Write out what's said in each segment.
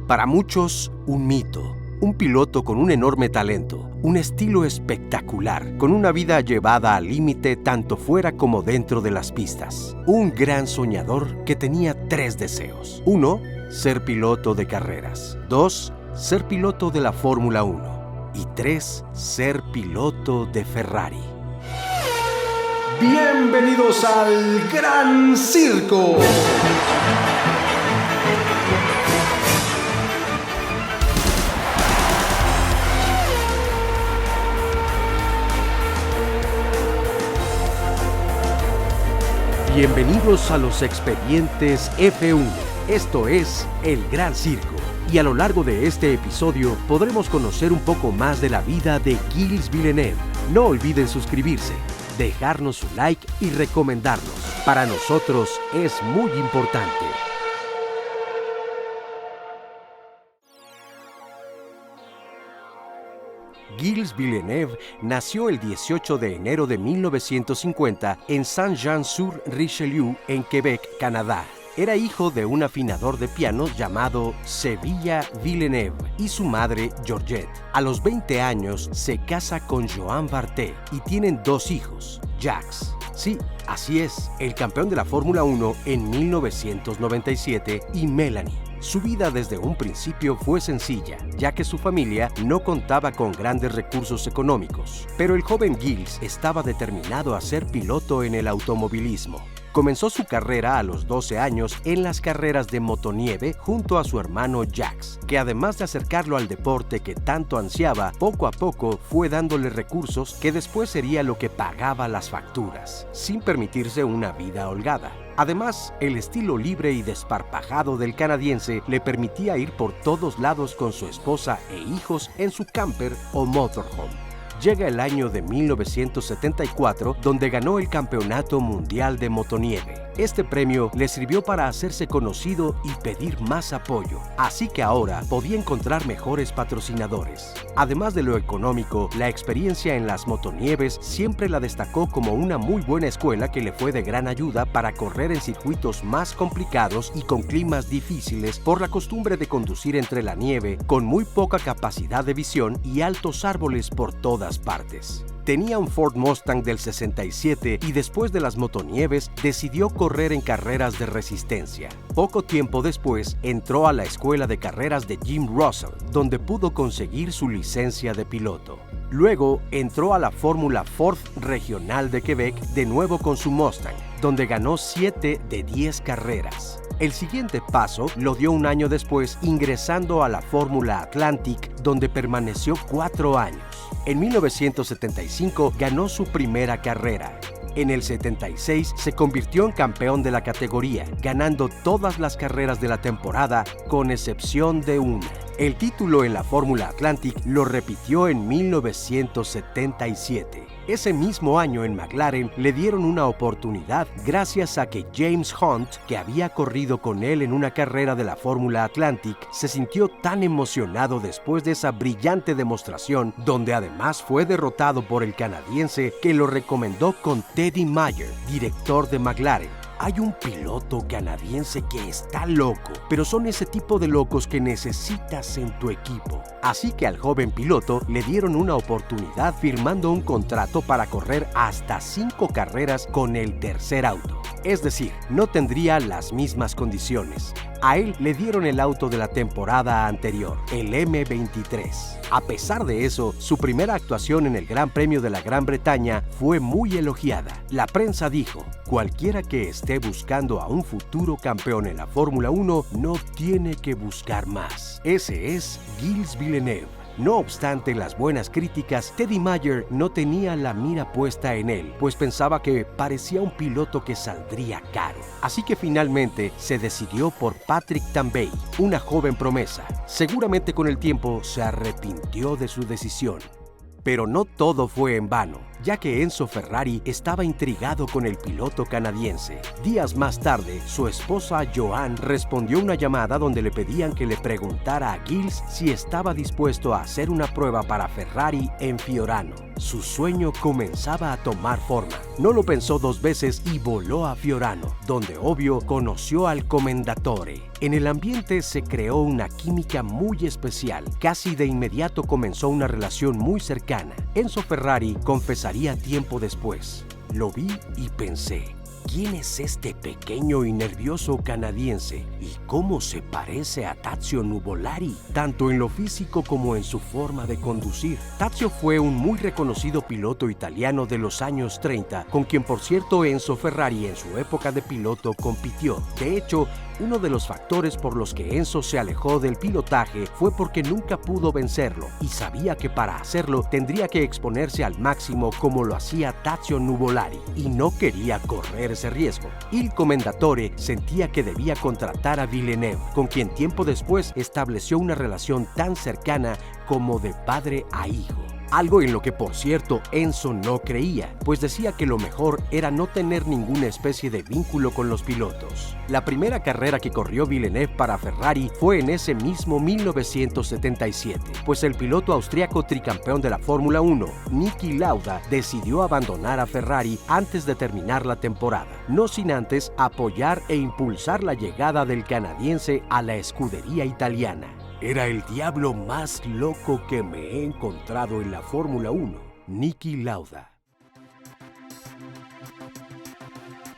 Para muchos, un mito. Un piloto con un enorme talento, un estilo espectacular, con una vida llevada al límite tanto fuera como dentro de las pistas. Un gran soñador que tenía 3 deseos. 1. Ser piloto de carreras. 2. Ser piloto de la Fórmula 1. Y 3. Ser piloto de Ferrari. Bienvenidos al Gran Circo. Bienvenidos a los expedientes F1. Esto es El Gran Circo. Y a lo largo de este episodio podremos conocer un poco más de la vida de Gilles Villeneuve. No olviden suscribirse, dejarnos su like y recomendarnos. Para nosotros es muy importante. Gilles Villeneuve nació el 18 de enero de 1950 en Saint-Jean-sur-Richelieu, en Quebec, Canadá. Era hijo de un afinador de piano llamado Sevilla Villeneuve y su madre, Georgette. A los 20 años se casa con Joan Barté y tienen 2 hijos, Jacques. Sí, así es, el campeón de la Fórmula 1 en 1997 y Melanie. Su vida desde un principio fue sencilla, ya que su familia no contaba con grandes recursos económicos. Pero el joven Gilles estaba determinado a ser piloto en el automovilismo. Comenzó su carrera a los 12 años en las carreras de motonieve junto a su hermano Jacques, que además de acercarlo al deporte que tanto ansiaba, poco a poco fue dándole recursos que después sería lo que pagaba las facturas, sin permitirse una vida holgada. Además, el estilo libre y desparpajado del canadiense le permitía ir por todos lados con su esposa e hijos en su camper o motorhome. Llega el año de 1974, donde ganó el Campeonato Mundial de Motonieve. Este premio le sirvió para hacerse conocido y pedir más apoyo, así que ahora podía encontrar mejores patrocinadores. Además de lo económico, la experiencia en las motonieves siempre la destacó como una muy buena escuela que le fue de gran ayuda para correr en circuitos más complicados y con climas difíciles por la costumbre de conducir entre la nieve, con muy poca capacidad de visión y altos árboles por todas partes. Tenía un Ford Mustang del 67 y después de las motonieves decidió correr en carreras de resistencia. Poco tiempo después entró a la escuela de carreras de Jim Russell, donde pudo conseguir su licencia de piloto. Luego entró a la Fórmula Ford Regional de Quebec de nuevo con su Mustang, donde ganó 7 de 10 carreras. El siguiente paso lo dio un año después ingresando a la Fórmula Atlantic, donde permaneció 4 años. En 1975 ganó su primera carrera. En el 76 se convirtió en campeón de la categoría, ganando todas las carreras de la temporada, con excepción de una. El título en la Fórmula Atlantic lo repitió en 1977. Ese mismo año en McLaren le dieron una oportunidad gracias a que James Hunt, que había corrido con él en una carrera de la Fórmula Atlantic, se sintió tan emocionado después de esa brillante demostración, donde además fue derrotado por el canadiense, que lo recomendó con Teddy Mayer, director de McLaren. Hay un piloto canadiense que está loco, pero son ese tipo de locos que necesitas en tu equipo. Así que al joven piloto le dieron una oportunidad firmando un contrato para correr hasta 5 carreras con el tercer auto. Es decir, no tendría las mismas condiciones. A él le dieron el auto de la temporada anterior, el M23. A pesar de eso, su primera actuación en el Gran Premio de la Gran Bretaña fue muy elogiada. La prensa dijo: cualquiera que esté buscando a un futuro campeón en la Fórmula 1 no tiene que buscar más. Ese es Gilles Villeneuve. No obstante las buenas críticas, Teddy Mayer no tenía la mira puesta en él, pues pensaba que parecía un piloto que saldría caro. Así que finalmente se decidió por Patrick Tambay, una joven promesa. Seguramente con el tiempo se arrepintió de su decisión. Pero no todo fue en vano. ya que Enzo Ferrari estaba intrigado con el piloto canadiense. Días más tarde, su esposa Joan respondió una llamada donde le pedían que le preguntara a Gilles si estaba dispuesto a hacer una prueba para Ferrari en Fiorano. Su sueño comenzaba a tomar forma. No lo pensó dos veces y voló a Fiorano, donde obvio conoció al Commendatore. En el ambiente se creó una química muy especial. Casi de inmediato comenzó una relación muy cercana. Enzo Ferrari confesaría tiempo después: lo vi y pensé, ¿quién es este pequeño y nervioso canadiense? ¿Y cómo se parece a Tazio Nuvolari? Tanto en lo físico como en su forma de conducir. Tazio fue un muy reconocido piloto italiano de los años 30, con quien por cierto Enzo Ferrari en su época de piloto compitió. De hecho, uno de los factores por los que Enzo se alejó del pilotaje fue porque nunca pudo vencerlo y sabía que para hacerlo tendría que exponerse al máximo como lo hacía Tazio Nuvolari y no quería correr ese riesgo. Il Commendatore sentía que debía contratar a Villeneuve, con quien tiempo después estableció una relación tan cercana como de padre a hijo. Algo en lo que, por cierto, Enzo no creía, pues decía que lo mejor era no tener ninguna especie de vínculo con los pilotos. La primera carrera que corrió Villeneuve para Ferrari fue en ese mismo 1977, pues el piloto austriaco tricampeón de la Fórmula 1, Niki Lauda, decidió abandonar a Ferrari antes de terminar la temporada, no sin antes apoyar e impulsar la llegada del canadiense a la escudería italiana. Era el diablo más loco que me he encontrado en la Fórmula 1, Niki Lauda.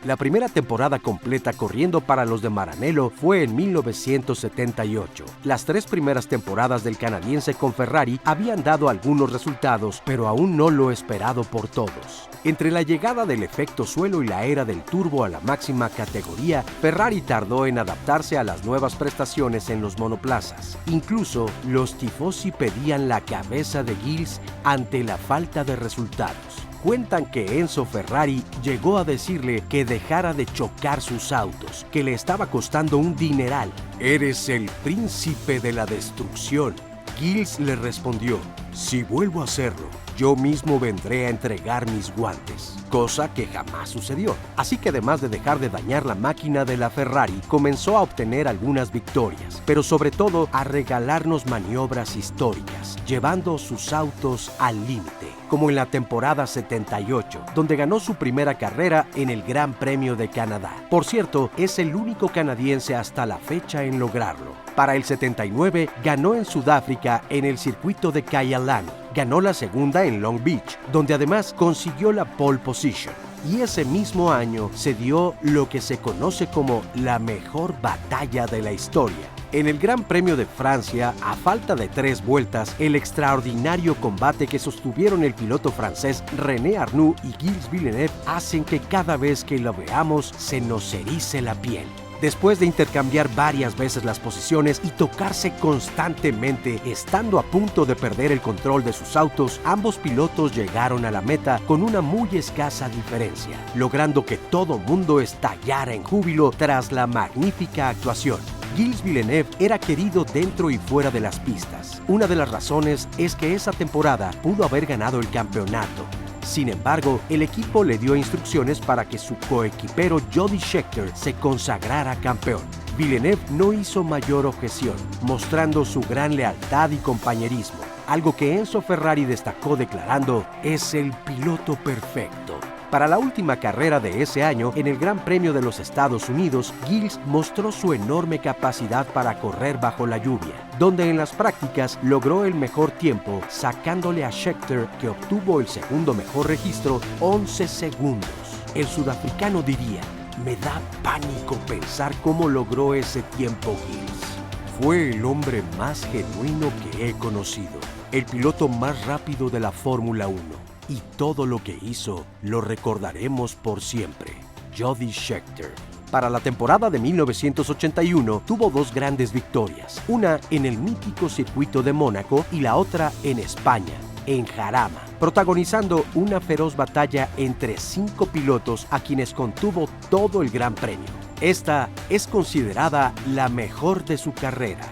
La primera temporada completa corriendo para los de Maranello fue en 1978. Las 3 primeras temporadas del canadiense con Ferrari habían dado algunos resultados, pero aún no lo esperado por todos. Entre la llegada del efecto suelo y la era del turbo a la máxima categoría, Ferrari tardó en adaptarse a las nuevas prestaciones en los monoplazas. Incluso, los tifosi pedían la cabeza de Gilles ante la falta de resultados. Cuentan que Enzo Ferrari llegó a decirle que dejara de chocar sus autos, que le estaba costando un dineral. «Eres el príncipe de la destrucción». Gilles le respondió: «Si vuelvo a hacerlo, yo mismo vendré a entregar mis guantes», cosa que jamás sucedió. Así que además de dejar de dañar la máquina de la Ferrari, comenzó a obtener algunas victorias, pero sobre todo a regalarnos maniobras históricas, llevando sus autos al límite, como en la temporada 78, donde ganó su primera carrera en el Gran Premio de Canadá. Por cierto, es el único canadiense hasta la fecha en lograrlo. Para el 79, ganó en Sudáfrica en el circuito de Kyalami. Ganó la segunda en Long Beach, donde además consiguió la pole position. Y ese mismo año se dio lo que se conoce como la mejor batalla de la historia. En el Gran Premio de Francia, a falta de 3 vueltas, el extraordinario combate que sostuvieron el piloto francés René Arnoux y Gilles Villeneuve hacen que cada vez que lo veamos se nos erice la piel. Después de intercambiar varias veces las posiciones y tocarse constantemente, estando a punto de perder el control de sus autos, ambos pilotos llegaron a la meta con una muy escasa diferencia, logrando que todo mundo estallara en júbilo tras la magnífica actuación. Gilles Villeneuve era querido dentro y fuera de las pistas. Una de las razones es que esa temporada pudo haber ganado el campeonato. Sin embargo, el equipo le dio instrucciones para que su coequipero Jody Scheckter se consagrara campeón. Villeneuve no hizo mayor objeción, mostrando su gran lealtad y compañerismo, algo que Enzo Ferrari destacó declarando: «Es el piloto perfecto». Para la última carrera de ese año, en el Gran Premio de los Estados Unidos, Gilles mostró su enorme capacidad para correr bajo la lluvia, donde en las prácticas logró el mejor tiempo, sacándole a Scheckter, que obtuvo el segundo mejor registro, 11 segundos. El sudafricano diría: «Me da pánico pensar cómo logró ese tiempo Gilles. Fue el hombre más genuino que he conocido, el piloto más rápido de la Fórmula 1. Y todo lo que hizo lo recordaremos por siempre». Jody Scheckter. Para la temporada de 1981 tuvo 2 grandes victorias, una en el mítico circuito de Mónaco y la otra en España, en Jarama, protagonizando una feroz batalla entre 5 pilotos a quienes contuvo todo el Gran Premio. Esta es considerada la mejor de su carrera.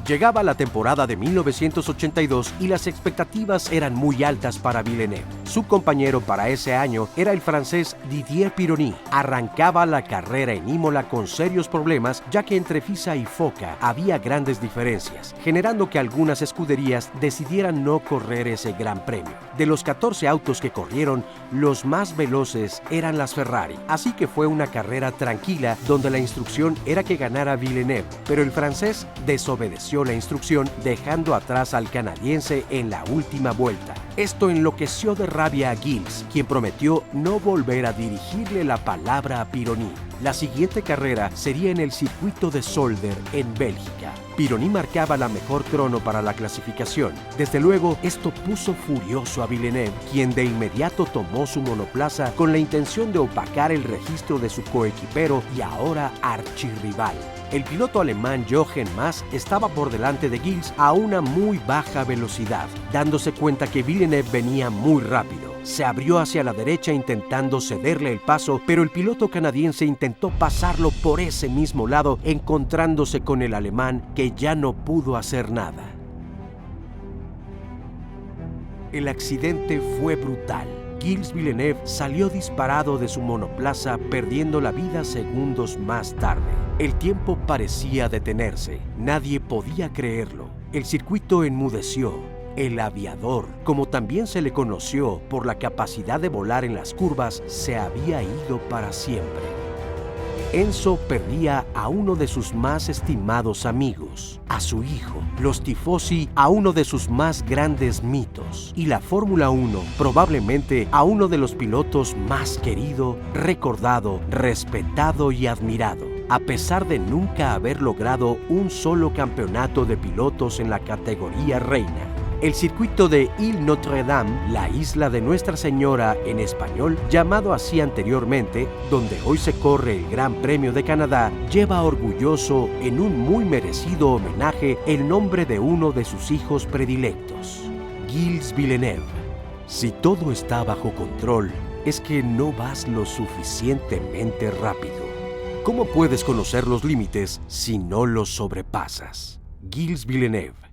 Llegaba la temporada de 1982 y las expectativas eran muy altas para Villeneuve. Su compañero para ese año era el francés Didier Pironi. Arrancaba la carrera en Imola con serios problemas, ya que entre FISA y FOCA había grandes diferencias, generando que algunas escuderías decidieran no correr ese gran premio. De los 14 autos que corrieron, los más veloces eran las Ferrari, así que fue una carrera tranquila donde la instrucción era que ganara Villeneuve, pero el francés desobedeció la instrucción dejando atrás al canadiense en la última vuelta. Esto enloqueció de rabia a Gilles, quien prometió no volver a dirigirle la palabra a Pironi. La siguiente carrera sería en el circuito de Zolder, en Bélgica. Pironi marcaba la mejor crono para la clasificación. Desde luego, esto puso furioso a Villeneuve, quien de inmediato tomó su monoplaza con la intención de opacar el registro de su coequipero y ahora archirrival. El piloto alemán Jochen Mass estaba por delante de Gilles a una muy baja velocidad, dándose cuenta que Villeneuve venía muy rápido. Se abrió hacia la derecha intentando cederle el paso, pero el piloto canadiense intentó pasarlo por ese mismo lado, encontrándose con el alemán, que ya no pudo hacer nada. El accidente fue brutal. Gilles Villeneuve salió disparado de su monoplaza, perdiendo la vida segundos más tarde. El tiempo parecía detenerse. Nadie podía creerlo. El circuito enmudeció. El aviador, como también se le conoció por la capacidad de volar en las curvas, se había ido para siempre. Enzo perdía a uno de sus más estimados amigos, a su hijo, los tifosi a uno de sus más grandes mitos, y la Fórmula 1 probablemente a uno de los pilotos más querido, recordado, respetado y admirado, a pesar de nunca haber logrado un solo campeonato de pilotos en la categoría reina. El circuito de Île Notre-Dame, la isla de Nuestra Señora en español, llamado así anteriormente, donde hoy se corre el Gran Premio de Canadá, lleva orgulloso en un muy merecido homenaje el nombre de uno de sus hijos predilectos, Gilles Villeneuve. Si todo está bajo control, es que no vas lo suficientemente rápido. ¿Cómo puedes conocer los límites si no los sobrepasas? Gilles Villeneuve.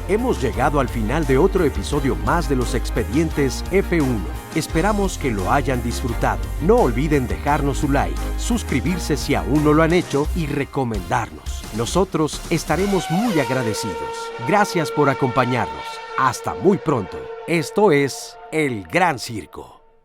Hemos llegado al final de otro episodio más de los Expedientes F1. Esperamos que lo hayan disfrutado. No olviden dejarnos su like, suscribirse si aún no lo han hecho y recomendarnos. Nosotros estaremos muy agradecidos. Gracias por acompañarnos. Hasta muy pronto. Esto es El Gran Circo.